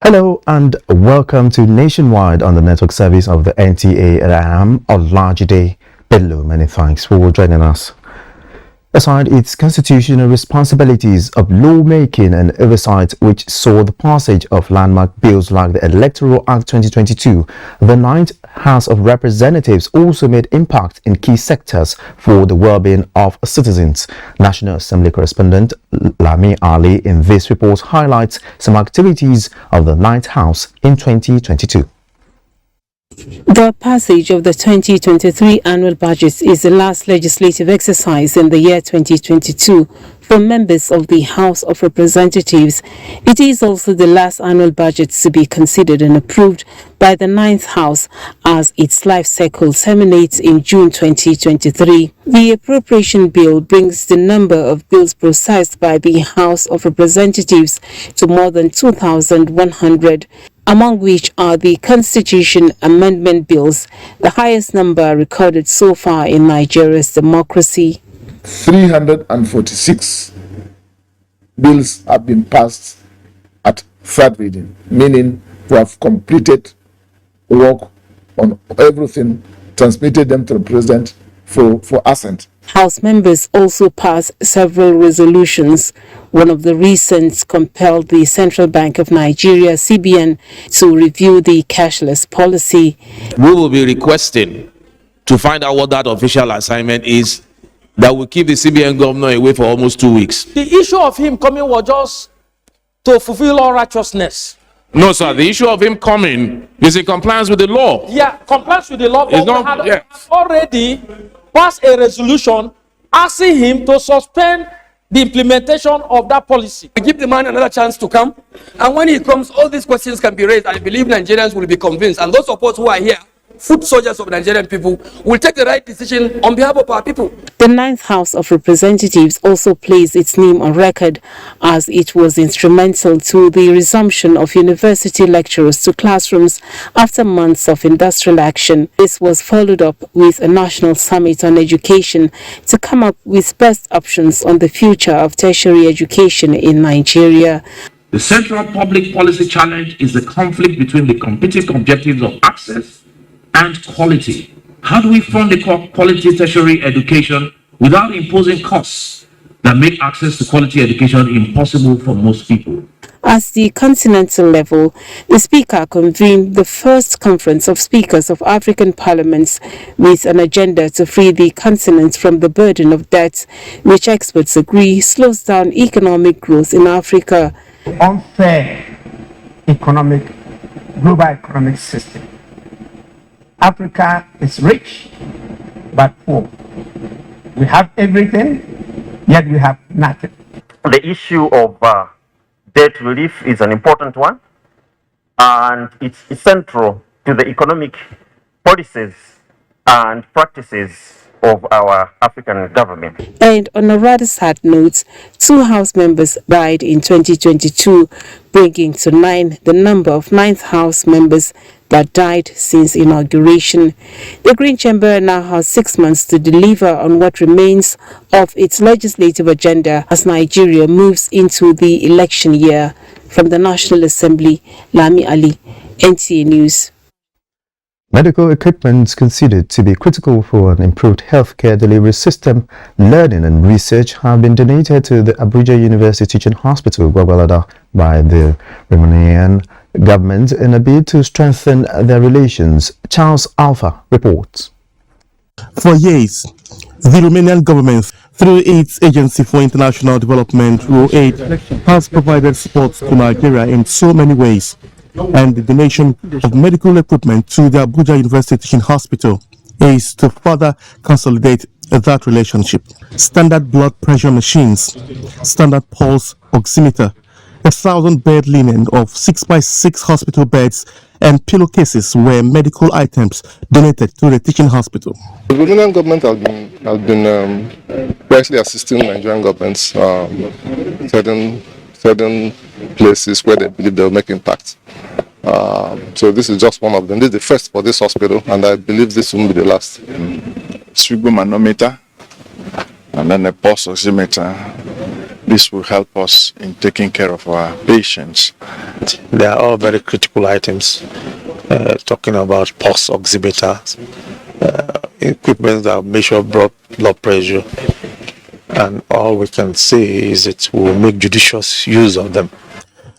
Hello and welcome to Nationwide on the network service of the NTA, and I am Olajide Bello. Many thanks for joining us. Aside its constitutional responsibilities of lawmaking and oversight, which saw the passage of landmark bills like the Electoral Act 2022, the Ninth House of Representatives also made impact in key sectors for the well-being of citizens. National Assembly correspondent Lami Ali in this report highlights some activities of the Ninth House in 2022. The passage of the 2023 annual budget is the last legislative exercise in the year 2022 for members of the House of Representatives. It is also the last annual budget to be considered and approved by the Ninth House, as its life cycle terminates in June 2023. The appropriation bill brings the number of bills processed by the House of Representatives to more than 2,100. Among which are the Constitution Amendment bills, the highest number recorded so far in Nigeria's democracy. 346 bills have been passed at third reading, meaning we have completed work on everything, transmitted them to the President for assent. House members also passed several resolutions. One of the recent compelled the Central Bank of Nigeria, CBN, to review the cashless policy. We will be requesting to find out what that official assignment is that will keep the CBN governor away for almost 2 weeks. The issue of him coming was just to fulfill all righteousness. No, sir. The issue of him coming is in compliance with the law. Yeah, compliance with the law. It's not, we had already passed a resolution asking him to suspend the implementation of that policy. Give the man another chance to come, and when he comes, all these questions can be raised. I believe Nigerians will be convinced, and those of us who are here, foot soldiers of Nigerian people, will take the right decision on behalf of our people. The Ninth House of Representatives also placed its name on record, as it was instrumental to the resumption of university lecturers to classrooms after months of industrial action. This was followed up with a national summit on education to come up with best options on the future of tertiary education in Nigeria. The central public policy challenge is the conflict between the competing objectives of access and quality. How do we fund the quality tertiary education without imposing costs that make access to quality education impossible for most people? At the continental level, the Speaker convened the first conference of speakers of African parliaments with an agenda to free the continent from the burden of debt, which experts agree slows down economic growth in Africa. Unfair global economic system. Africa is rich but poor. We have everything, yet we have nothing. The issue of debt relief is an important one, and it's central to the economic policies and practices of our African government. And on a rather sad note, 2 House members died in 2022, bringing to 9 the number of Ninth House members that died since inauguration. The Green Chamber now has 6 months to deliver on what remains of its legislative agenda as Nigeria moves into the election year. From the National Assembly, Lami Ali, NTA News. Medical equipment considered to be critical for an improved healthcare delivery system, learning and research have been donated to the Abuja University Teaching Hospital, Gwagwalada, by the Romanian government in a bid to strengthen their relations. Charles Alpha reports. For years, the Romanian government Through its Agency for International Development, ROAID has provided support to Nigeria in so many ways, and the donation of medical equipment to the Abuja University Teaching Hospital is to further consolidate that relationship. Standard blood pressure machines, standard pulse oximeter, 1,000-bed linen of 6x6 hospital beds, and pillowcases were medical items donated to the teaching hospital. The Romanian government has been wisely assisting Nigerian governments certain places where they believe they will make impact. So this is just one of them. This is the first for this hospital, and I believe this will be the last. Cerebral manometer and then a pulse oximeter. This will help us in taking care of our patients. They are all very critical items. Talking about pulse oximeter, equipment that measure blood pressure, and all we can say is that we will make judicious use of them.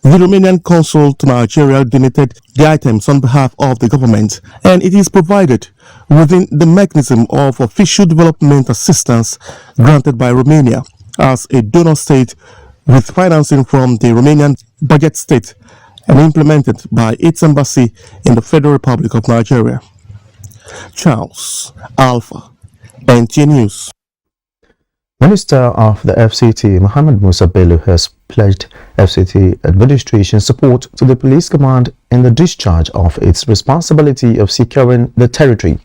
The Romanian consul to Nigeria donated the items on behalf of the government, and it is provided within the mechanism of official development assistance granted by Romania as a donor state, with financing from the Romanian budget state and implemented by its embassy in the Federal Republic of Nigeria. Charles Alpha, NTA News. Minister of the FCT, Mohammed Musa Bello, has pledged FCT administration support to the police command in the discharge of its responsibility of securing the territory.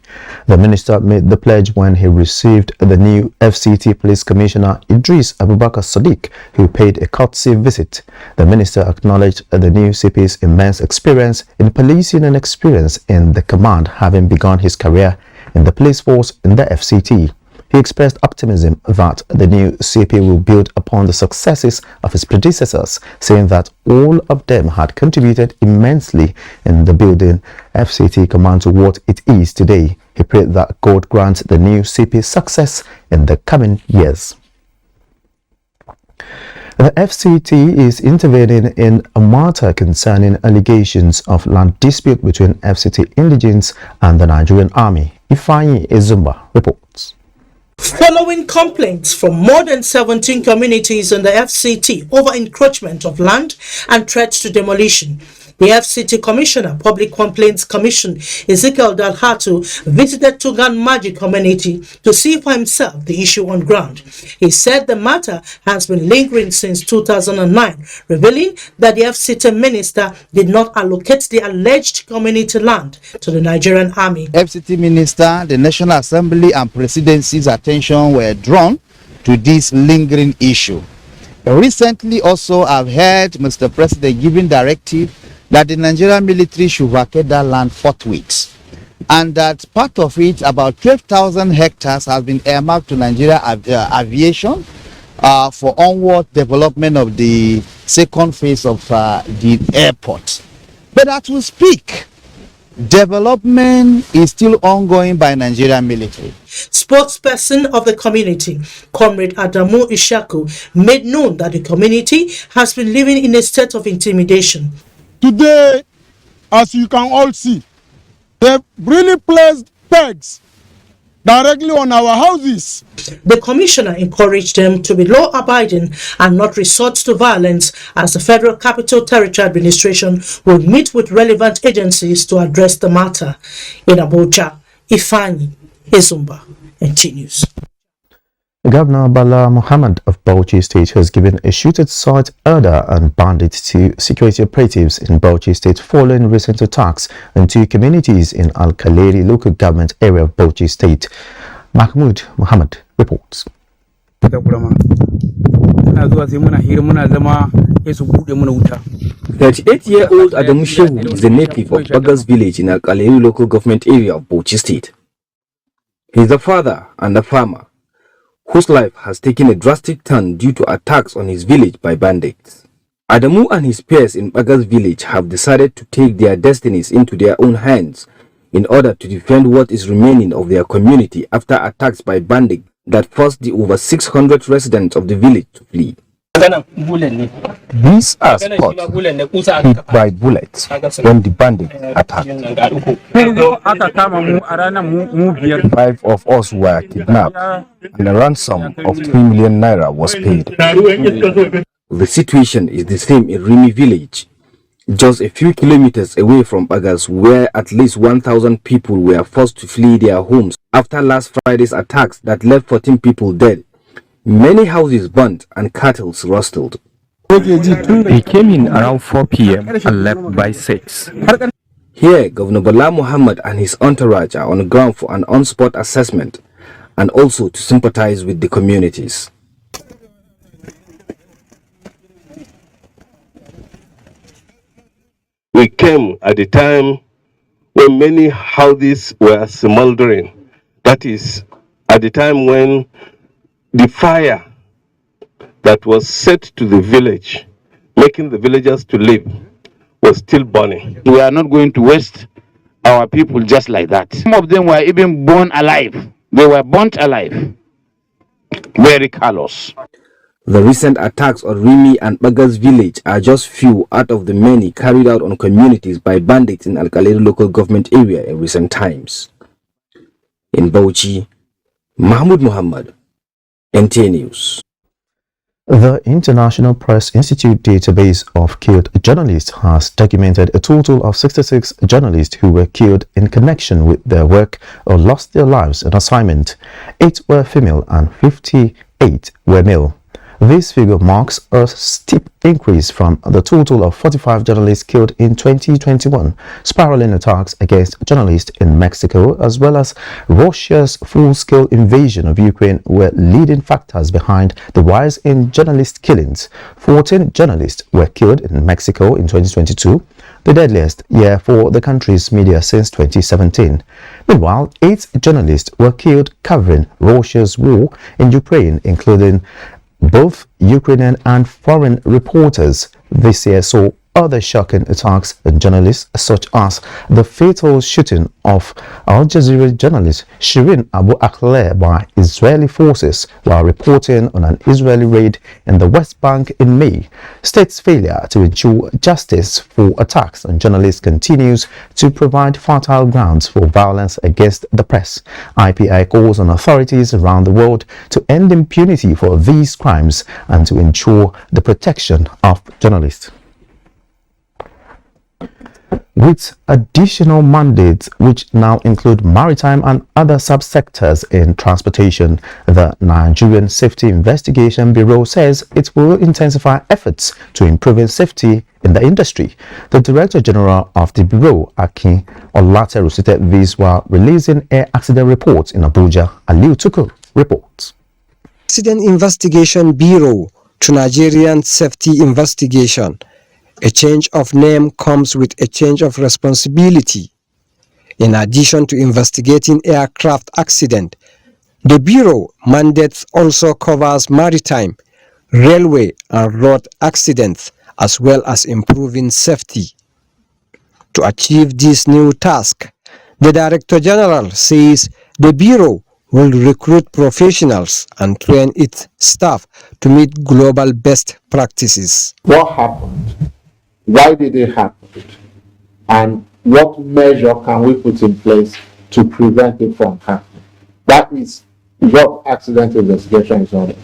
The minister made the pledge when he received the new FCT Police Commissioner Idris Abubakar Sadiq, who paid a courtesy visit. The minister acknowledged the new CP's immense experience in policing and experience in the command, having begun his career in the police force in the FCT. He expressed optimism that the new CP will build upon the successes of his predecessors, saying that all of them had contributed immensely in the building FCT command to what it is today. He prayed that God grants the new CP success in the coming years. The FCT is intervening in a matter concerning allegations of land dispute between FCT indigents and the Nigerian army. Ifeanyi Ezumba reports. Following complaints from more than 17 communities in the FCT over encroachment of land and threats to demolition, the FCT Commissioner, Public Complaints Commission, Ezekiel Dalhatu, visited Tugan Maji community to see for himself the issue on ground. He said the matter has been lingering since 2009, revealing that the FCT minister did not allocate the alleged community land to the Nigerian army. FCT minister, the National Assembly and Presidency's attention were drawn to this lingering issue. Recently also, I've heard Mr. President giving directive that the Nigerian military should vacate that land forthwith, and that part of it, about 12,000 hectares, has been earmarked to Nigeria aviation for onward development of the second phase of the airport. But as we speak, development is still ongoing by Nigerian military. Spokesperson of the community, Comrade Adamu Ishaku, made known that the community has been living in a state of intimidation. Today, as you can all see, they've really placed pegs directly on our houses. The commissioner encouraged them to be law-abiding and not resort to violence, as the Federal Capital Territory Administration will meet with relevant agencies to address the matter. In Abuja, Ifeanyi Ezumba, NTA News. Governor Bala Mohammed of Bauchi State has given a shoot-at-sight order and Bandit to security operatives in Bauchi State following recent attacks on two communities in Al-Kaleri local government area of Bauchi State. Mahmoud Mohammed reports. 38-year-old Adamu Shehu is the native of Bagas village in Al-Kaleri local government area of Bauchi State. He is a father and a farmer whose life has taken a drastic turn due to attacks on his village by bandits. Adamu and his peers in Bagas village have decided to take their destinies into their own hands in order to defend what is remaining of their community after attacks by bandits that forced the over 600 residents of the village to flee. These are spots hit by bullets when the bandits attacked. 5 of us were kidnapped and a ransom of 3 million naira was paid. The situation is the same in Rimi village, just a few kilometers away from Bagas, where at least 1,000 people were forced to flee their homes after last Friday's attacks that left 14 people dead. Many houses burnt and cattle rustled. He came in around 4 p.m. and left by 6. Here, Governor Bala Muhammad and his entourage are on the ground for an on-spot assessment and also to sympathize with the communities. We came at a time when many houses were smoldering. That is, at the time when the fire that was set to the village, making the villagers to live, was still burning. We are not going to waste our people just like that. Some of them were even born alive. They were burnt alive. Very callous. The recent attacks on Rimi and Bagas village are just few out of the many carried out on communities by bandits in Alkalere local government area in recent times. In Bauchi, Mahmoud Muhammad, NTA News. The International Press Institute database of killed journalists has documented a total of 66 journalists who were killed in connection with their work or lost their lives on assignment. 8 were female and 58 were male. This figure marks a steep increase from the total of 45 journalists killed in 2021. Spiraling attacks against journalists in Mexico as well as Russia's full-scale invasion of Ukraine were leading factors behind the rise in journalist killings. 14 journalists were killed in Mexico in 2022, the deadliest year for the country's media since 2017. Meanwhile, 8 journalists were killed covering Russia's war in Ukraine, including both Ukrainian and foreign reporters. This year saw other shocking attacks on journalists, such as the fatal shooting of Al Jazeera journalist Shirin Abu Akleh by Israeli forces while reporting on an Israeli raid in the West Bank in May. State's failure to ensure justice for attacks on journalists continues to provide fertile grounds for violence against the press. IPI calls on authorities around the world to end impunity for these crimes and to ensure the protection of journalists. With additional mandates which now include maritime and other subsectors in transportation, the Nigerian Safety Investigation Bureau says it will intensify efforts to improving safety in the industry. The Director General of the Bureau, Akin Olateru, stated this while releasing air accident reports in Abuja. Aliu Tukur reports. Accident Investigation Bureau to Nigerian Safety Investigation. A change of name comes with a change of responsibility. In addition to investigating aircraft accident, the Bureau mandate also covers maritime, railway and road accidents, as well as improving safety. To achieve this new task, the Director General says the Bureau will recruit professionals and train its staff to meet global best practices. What happened? Why did it happen? And what measure can we put in place to prevent it from happening? That is what accident investigation is all about.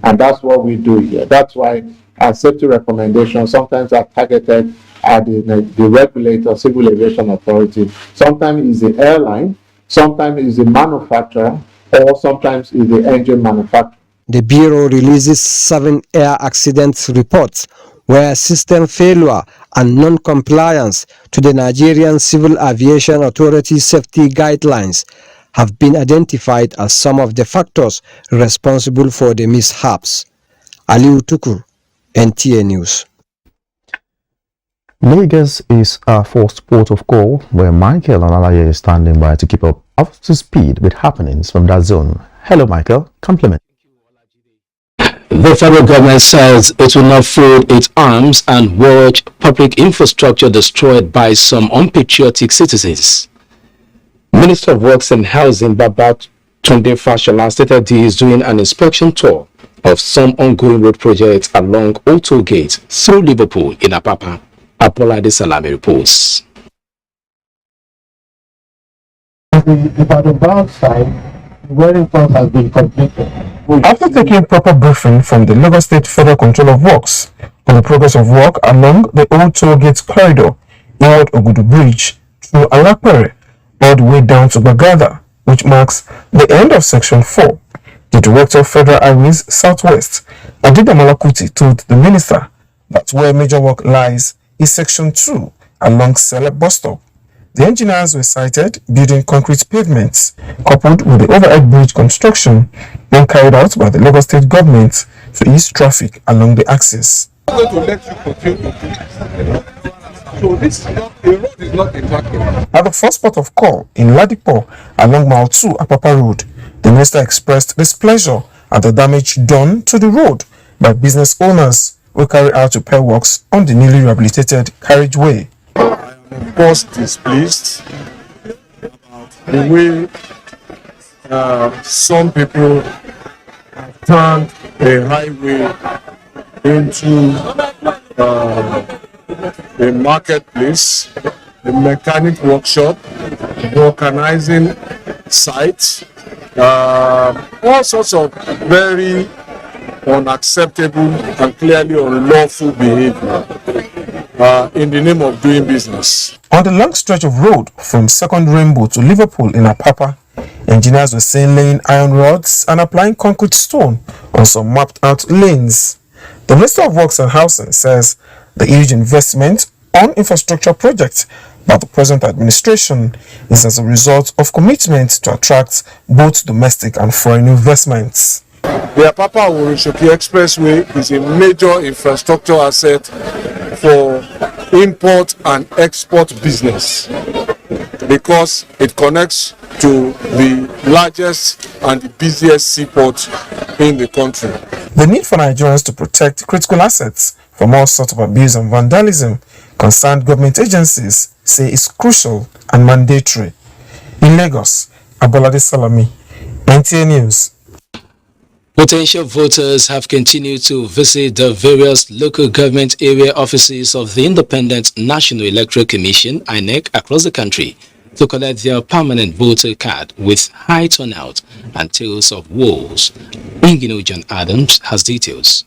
And that's what we do here. That's why our safety recommendations sometimes are targeted at the regulator, Civil Aviation Authority. Sometimes it's the airline, sometimes it's the manufacturer, or sometimes it's the engine manufacturer. The Bureau releases 7 air accident reports where system failure and non-compliance to the Nigerian Civil Aviation Authority safety guidelines have been identified as some of the factors responsible for the mishaps. Aliu Tukur, NTA News. Lagos is our first port of call, where Michael Olalaye is standing by to keep up to speed with happenings from that zone. Hello, Michael. Compliment. The federal government says it will not fold its arms and watch public infrastructure destroyed by some unpatriotic citizens. Minister of Works and Housing Babatunde Fashola stated he is doing an inspection tour of some ongoing road projects along Auto Gate through Liverpool in Apapa. Abolade Salami reports. The Ibadan side, the wearing course has been completed. After taking proper briefing from the Lagos State Federal Control of Works on the progress of work along the Old Toll Gate corridor, Inward Ogudu Bridge, through Alapere, all the way down to Bagada, which marks the end of Section 4, the Director of Federal Highways Southwest, Adida Kuti, told the minister that where major work lies is Section 2 along Celeb bus stop. The engineers were cited building concrete pavements coupled with the overhead bridge construction being carried out by the Lagos State government to ease traffic along the axis. I'm going to let you continue to do. So this is not, the road is not a parking. At the first port of call in Ladipo along Mile 2 Apapa Road, the minister expressed displeasure at the damage done to the road by business owners who carry out repair works on the newly rehabilitated carriageway. Of course, displeased about the way some people have turned a highway into a marketplace, a mechanic workshop, vulcanizing sites, all sorts of very unacceptable and clearly unlawful behavior in the name of doing business. On the long stretch of road from Second Rainbow to Liverpool in Apapa, engineers were seen laying iron rods and applying concrete stone on some mapped out lanes. The Minister of Works and Housing says the huge investment on infrastructure projects by the present administration is as a result of commitment to attract both domestic and foreign investments. The Apapa Orishoki Expressway is a major infrastructure asset for import and export business because it connects to the largest and the busiest seaport in the country. The need for Nigerians to protect critical assets from all sorts of abuse and vandalism, concerned government agencies say is crucial and mandatory. In Lagos, Abolade Salami, NTA News. Potential voters have continued to visit the various local government area offices of the Independent National Electoral Commission (INEC) across the country to collect their permanent voter card with high turnout and tales of woes. Ingino John Adams has details.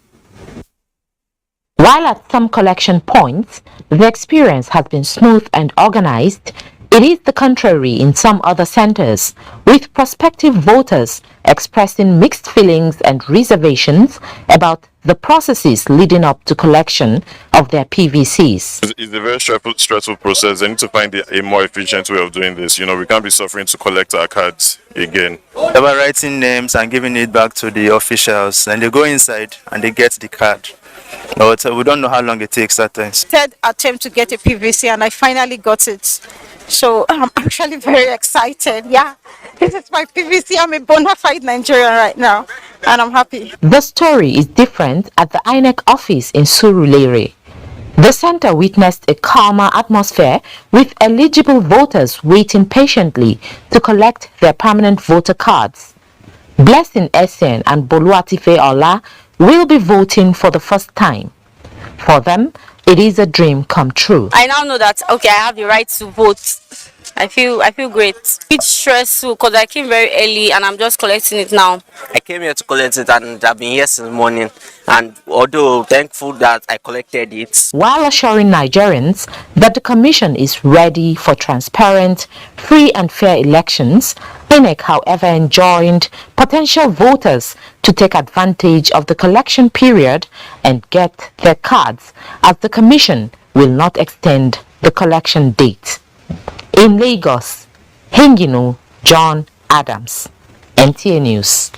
While at some collection points, the experience has been smooth and organized, it is the contrary in some other centers, with prospective voters expressing mixed feelings and reservations about the processes leading up to collection of their PVCs. It's a very stressful process. They need to find a more efficient way of doing this. You know, we can't be suffering to collect our cards again. They were writing names and giving it back to the officials, and they go inside and they get the card. But we don't know how long it takes at times. Third attempt to get a PVC and I finally got it. So I'm actually very excited. Yeah, this is my PVC. I'm a bona fide Nigerian right now and I'm happy. The story is different at the INEC office in Surulere. The center witnessed a calmer atmosphere with eligible voters waiting patiently to collect their permanent voter cards. Blessing Essien and Boluatife Ola will be voting for the first time. For them, it is a dream come true. I now know that, okay, I have the right to vote. I feel great. It's stressful because I came very early and I'm just collecting it now. I came here to collect it and I've been here since morning. And although thankful that I collected it. While assuring Nigerians that the Commission is ready for transparent, free and fair elections, INEC, however, enjoined potential voters to take advantage of the collection period and get their cards, as the Commission will not extend the collection date. In Lagos, Hingino John Adams, NTA News.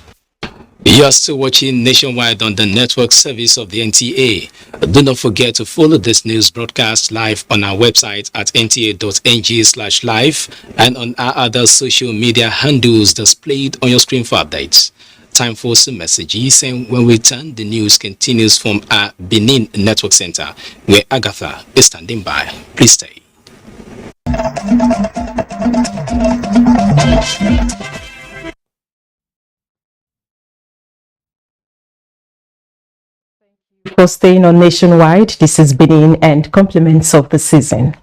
You're still watching Nationwide on the network service of the NTA. Do not forget to follow this news broadcast live on our website at nta.ng/live and on our other social media handles displayed on your screen for updates. Time for some messages, and when we return, the news continues from our Benin Network Center, where Agatha is standing by. Please stay. For staying on Nationwide, this is Benin and compliments of the season.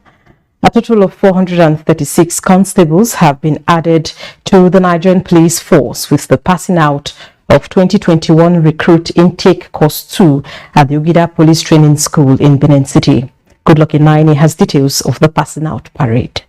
A total of 436 constables have been added to the Nigerian police force with the passing out of 2021 Recruit Intake Course 2 at the Ugida Police Training School in Benin City. Goodluck Inaini has details of the passing out parade.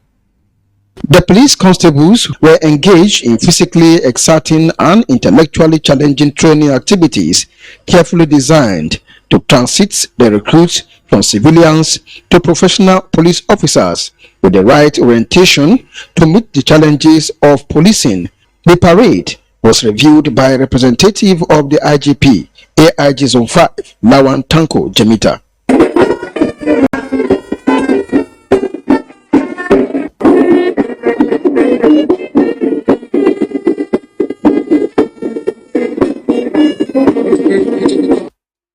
The police constables were engaged in physically exciting and intellectually challenging training activities carefully designed to transit the recruits from civilians to professional police officers with the right orientation to meet the challenges of policing. The parade was reviewed by a representative of the IGP, AIG Zone 5, Lawan Tanko Jamita.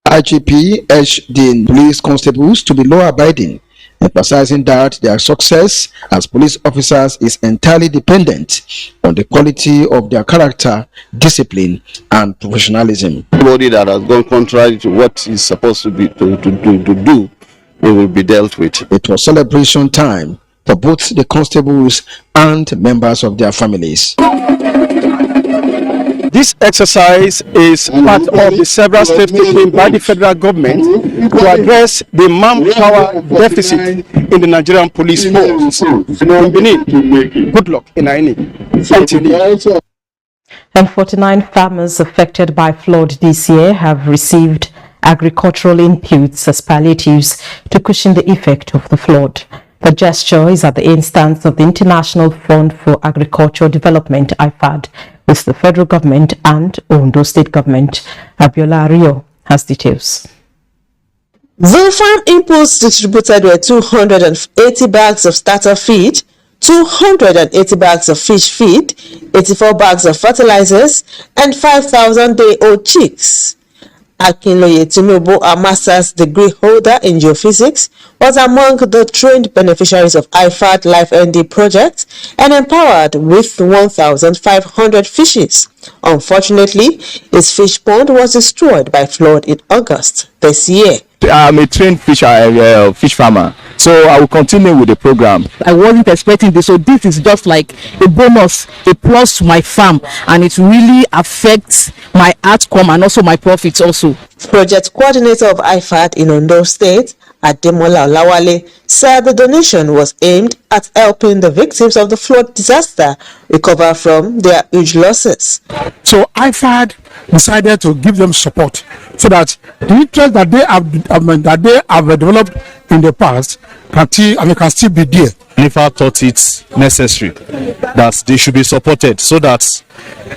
IGP urged the police constables to be law-abiding, emphasizing that their success as police officers is entirely dependent on the quality of their character, discipline, and professionalism. Anybody that has gone contrary to what is supposed to be to do, it will be dealt with. It was celebration time for both the constables and members of their families. This exercise is part of the several steps taken by the federal government to address the manpower deficit in the Nigerian police force. In Benin, Goodluck Inaini, NTA. And 49 farmers affected by flood this year have received agricultural inputs as palliatives to cushion the effect of the flood. The gesture is at the instance of the International Fund for Agricultural Development, IFAD, with the federal government and Ondo State government. Abiola Rio has details. The farm inputs distributed were 280 bags of starter feed, 280 bags of fish feed, 84 bags of fertilizers, and 5,000 day-old chicks. Akinloye Tinubu, a master's degree holder in geophysics, was among the trained beneficiaries of IFAD Life ND project and empowered with 1,500 fishes. Unfortunately, his fish pond was destroyed by flood in August this year. I'm a trained fish farmer, so I will continue with the program. I wasn't expecting this, so this is just like a bonus, a plus to my farm, and it really affects my outcome and also my profits also. Project coordinator of IFAD in Ondo State, Ademola Olawale, said the donation was aimed at helping the victims of the flood disaster recover from their huge losses. So IFAD decided to give them support so that the interest that they have developed in the past can still be there. IFAD thought it necessary that they should be supported so that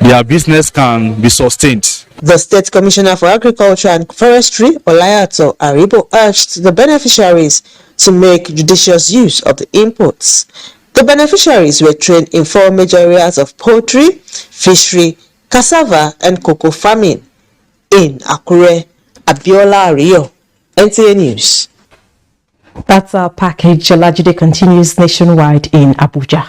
their business can be sustained. The State Commissioner for Agriculture and Forestry, Olayato Aribo, urged the beneficiaries to make judicious use of the inputs. The beneficiaries were trained in 4 major areas of poultry, fishery, cassava, and cocoa farming. In Akure, Abiola Rio, NTA News. That's our package. Olajide continues nationwide in Abuja.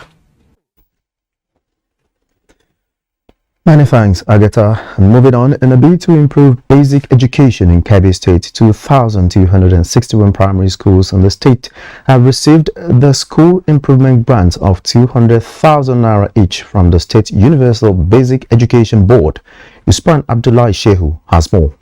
Many thanks, Agatha. Moving on, in a bid to improve basic education in Kebbi State, 2,261 primary schools in the state have received the School Improvement Grant of 200,000 naira each from the State Universal Basic Education Board. Usman Abdullahi Shehu has more.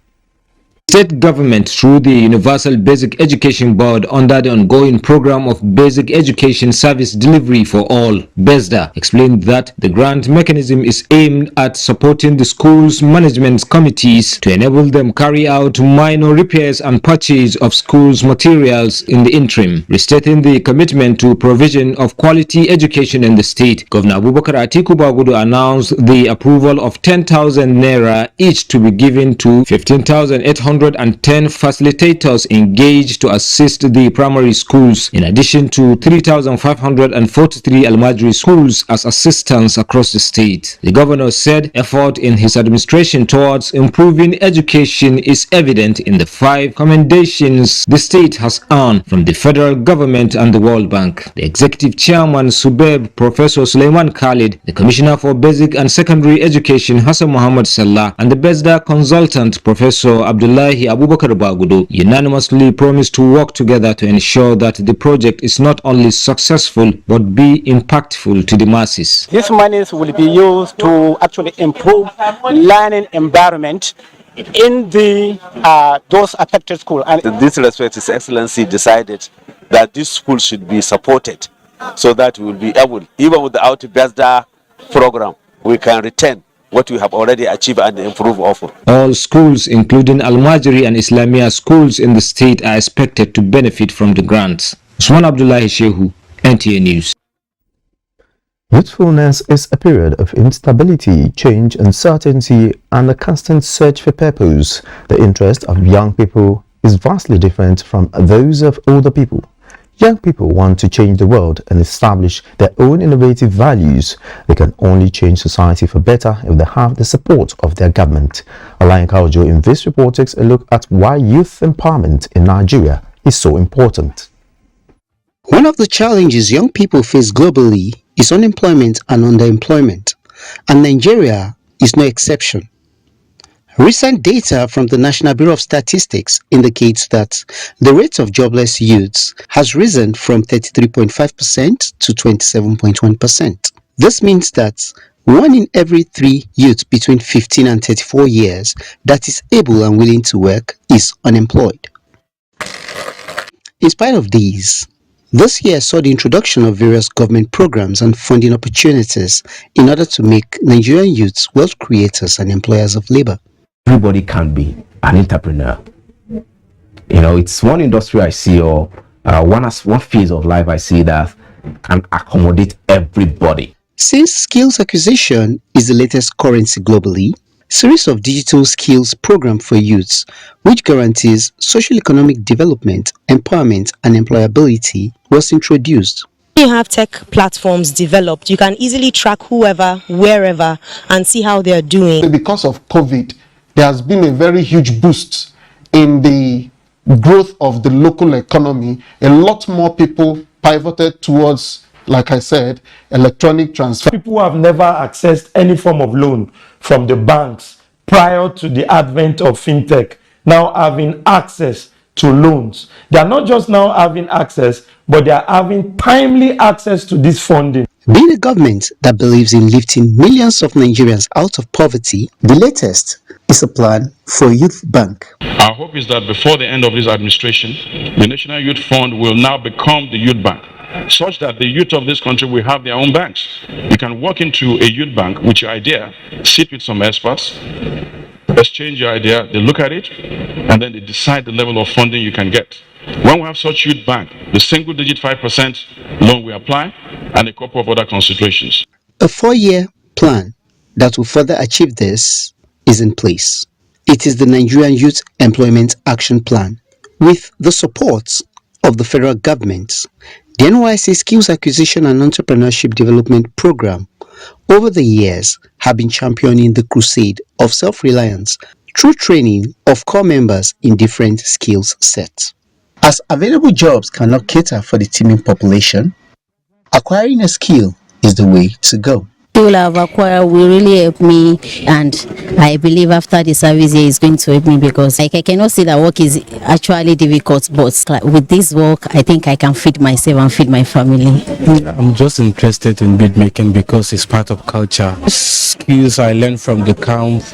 State government through the Universal Basic Education Board under the ongoing program of Basic Education Service Delivery for All, BESDA, explained that the grant mechanism is aimed at supporting the schools' management committees to enable them carry out minor repairs and purchase of schools' materials in the interim, restating the commitment to provision of quality education in the state. Governor Abubakar Atiku Bagudu announced the approval of 10,000 naira each to be given to 15,810 facilitators engaged to assist the primary schools, in addition to 3,543 Almajri schools as assistants across the state. The governor said effort in his administration towards improving education is evident in the 5 commendations the state has earned from the federal government and the World Bank. The executive chairman, Subeb Professor Suleiman Khalid, the commissioner for basic and secondary education, Hassan Muhammad Salah, and the BESDA consultant, Professor Abdullah Abdullahi Abubakar Bagudo unanimously promised to work together to ensure that the project is not only successful but be impactful to the masses. These monies will be used to actually improve learning environment in the those affected schools. And in this respect, His Excellency decided that this school should be supported so that we will be able, even without the BESDA program, we can retain what we have already achieved and improve often. All schools, including Al-Majri and Islamia schools in the state, are expected to benefit from the grants. Usman Abdullahi Shehu, NTA News. Youthfulness is a period of instability, change, uncertainty, and a constant search for purpose. The interest of young people is vastly different from those of older people. Young people want to change the world and establish their own innovative values. They can only change society for better if they have the support of their government. Alain Kaujo in this report takes a look at why youth empowerment in Nigeria is so important. One of the challenges young people face globally is unemployment and underemployment, and Nigeria is no exception. Recent data from the National Bureau of Statistics indicates that the rate of jobless youths has risen from 33.5% to 27.1%. This means that 1 in every 3 youths between 15 and 34 years that is able and willing to work is unemployed. In spite of these, this year saw the introduction of various government programs and funding opportunities in order to make Nigerian youths wealth creators and employers of labor. Everybody can be an entrepreneur. You know, it's one industry I see, or one phase of life I see that can accommodate everybody. Since skills acquisition is the latest currency globally, series of digital skills program for youths, which guarantees socio-economic development, empowerment, and employability, was introduced. You have tech platforms developed. You can easily track whoever, wherever, and see how they are doing. Because of COVID, there has been a very huge boost in the growth of the local economy. A lot more people pivoted towards, like I said, electronic transfer. People who have never accessed any form of loan from the banks prior to the advent of fintech now having access to loans. They are not just now having access, but they are having timely access to this funding. Being a government that believes in lifting millions of Nigerians out of poverty, the latest is a plan for a youth bank. Our hope is that before the end of this administration, the National Youth Fund will now become the youth bank, such that the youth of this country will have their own banks. You can walk into a youth bank with your idea, sit with some experts, exchange your idea, they look at it, and then they decide the level of funding you can get. When we have such youth bank, the single-digit 5% loan we apply, and a couple of other considerations. A 4-year plan that will further achieve this is in place. It is the Nigerian Youth Employment Action Plan, with the support of the federal government. The NYSC Skills Acquisition and Entrepreneurship Development Program over the years have been championing the crusade of self-reliance through training of core members in different skills sets. As available jobs cannot cater for the teeming population, acquiring a skill is the way to go. People I've acquired will really help me, and I believe after the service here is going to help me, because I cannot say that work is actually difficult, but with this work I think I can feed myself and feed my family. I'm just interested in bead making because it's part of culture. Skills I learned from the camp,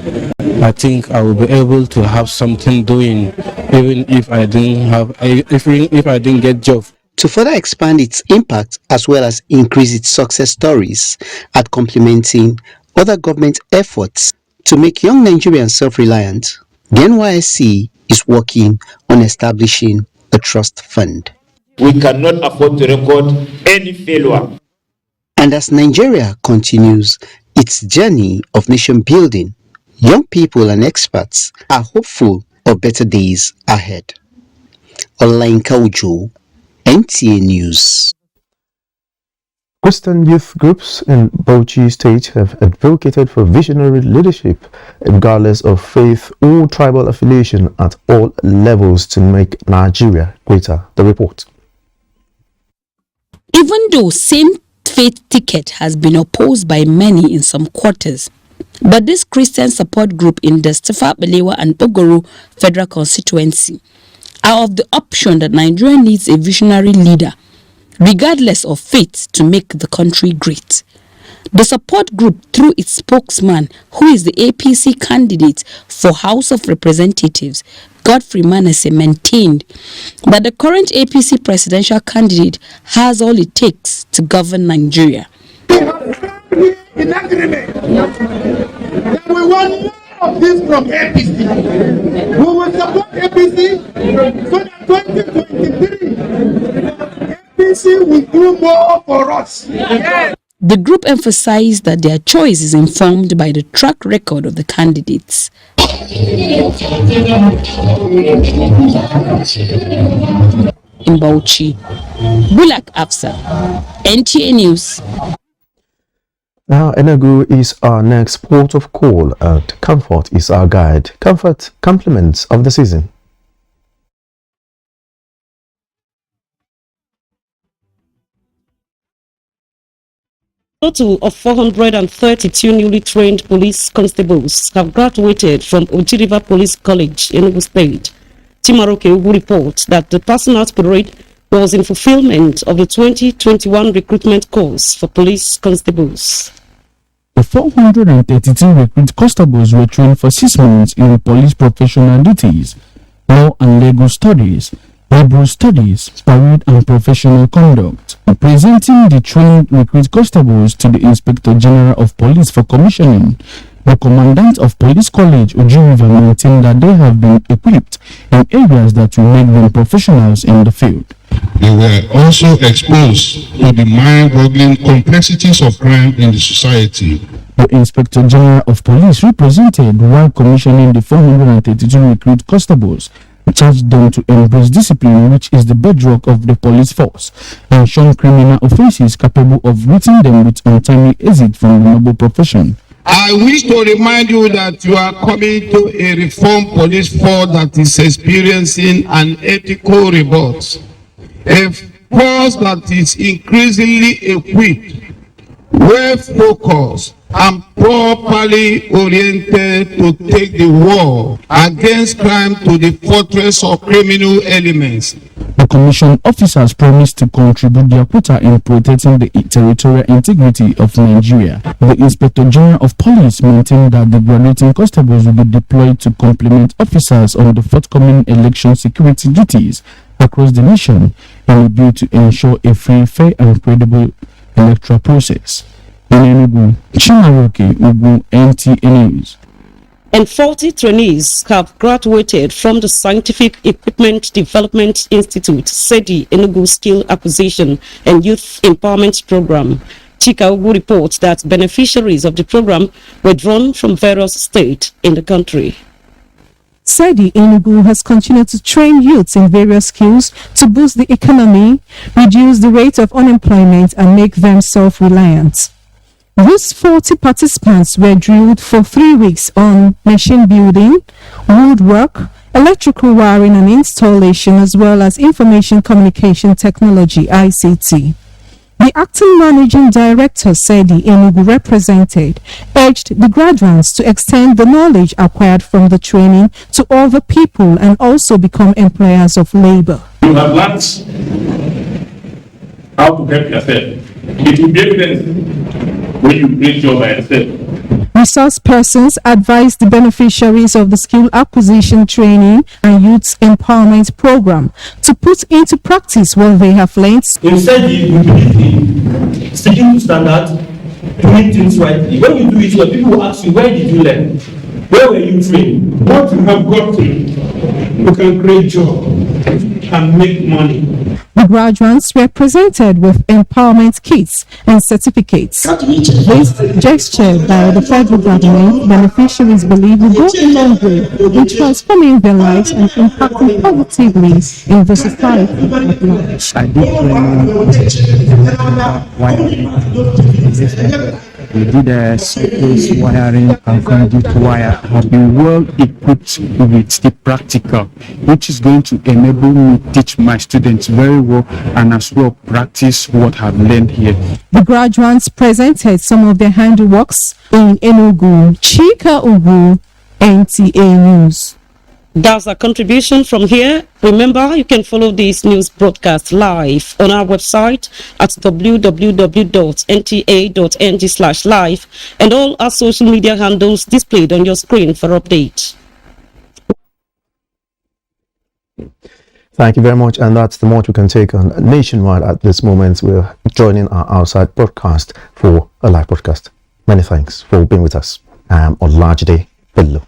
I think I will be able to have something doing even if I didn't have if I didn't get job. To further expand its impact as well as increase its success stories at complementing other government efforts to make young Nigerians self-reliant, the NYSC is working on establishing a trust fund. We cannot afford to record any failure. And as Nigeria continues its journey of nation building, young people and experts are hopeful of better days ahead. Alain Kaujo, NTA News. Christian youth groups in Bauchi State have advocated for visionary leadership, regardless of faith or tribal affiliation, at all levels to make Nigeria greater. The report. Even though same faith ticket has been opposed by many in some quarters, But this Christian support group in the Stefa Balewa and Ogoro federal constituency are of the option that Nigeria needs a visionary leader, regardless of faith, to make the country great. The support group, through its spokesman, who is the APC candidate for House of Representatives, Godfrey Manasseh, maintained that the current APC presidential candidate has all it takes to govern Nigeria. In agreement that we want more of this from APC. We will support APC so that 2023 APC will do more for us. The group emphasized that their choice is informed by the track record of the candidates. In Bauchi, Bulak Afsa, NTA News. Now, Enugu is our next port of call, and comfort is our guide. Comfort, compliments of the season. A total of 432 newly trained police constables have graduated from Oji River Police College in Enugu State. Chimaroke will report that the passing out parade was in fulfillment of the 2021 recruitment course for police constables. The 432 recruit constables were trained for 6 months in police professional duties, law and legal studies, liberal studies, parade and professional conduct. Presenting the trained recruit constables to the Inspector General of Police for commissioning, the Commandant of Police College, Oji River, maintained that they have been equipped in areas that will make them professionals in the field. They were also exposed to the mind-boggling complexities of crime in the society. The Inspector General of Police represented while commissioning the 432 recruit constables, charged them to embrace discipline, which is the bedrock of the police force, and shun criminal offences capable of routing them with untimely exit from the noble profession. I wish to remind you that you are coming to a reformed police force that is experiencing an ethical rebirth, a force that is increasingly equipped, well-focused, and properly oriented to take the war against crime to the fortress of criminal elements. The commission officers promised to contribute their quota in protecting the territorial integrity of Nigeria. The Inspector General of Police maintained that the graduating constables will be deployed to complement officers on the forthcoming election security duties across the nation in a bid to ensure a free, fair and credible electoral process. In Enugu, Chimaroke, Ugu, NTA News. And 40 trainees have graduated from the Scientific Equipment Development Institute, SEDI, Enugu Skill Acquisition and Youth Empowerment Program. Chika Ugu reports that beneficiaries of the program were drawn from various states in the country. SEDI Enugu has continued to train youths in various skills to boost the economy, reduce the rate of unemployment, and make them self-reliant. These 40 participants were drilled for 3 weeks on machine building, woodwork, electrical wiring and installation, as well as information communication technology (ICT). The acting managing director, SEDI Enugu represented, urged the graduates to extend the knowledge acquired from the training to other people and also become employers of labor. You have learned how to help yourself. It will be evident when you bring job by yourself. Resource persons advised the beneficiaries of the skill acquisition training and youth empowerment program to put into practice what they have learned. Instead, you believe in sticking to standards, doing things rightly. When you do it, well, people will ask you, where did you learn? Where were you trained? What you have got to, you can create job and make money. The graduates were presented with empowerment kits and certificates. This gesture by the federal government, beneficiaries believe will go a long way in transforming their lives and impacting positively in the society at large. We did surface wiring and conduit wire. Have been well equipped with the practical, which is going to enable me to teach my students very well and as well practice what I've learned here. The graduates presented some of their handiworks in Enugu. Chika Ugu, NTA News. That's a contribution from here. Remember, you can follow this news broadcast live on our website at www.nta.ng/live and all our social media handles displayed on your screen for updates. Thank you very much, and that's the much we can take on Nationwide at this moment. We're joining our outside broadcast for a live broadcast. Many thanks for being with us on Large Day Bello.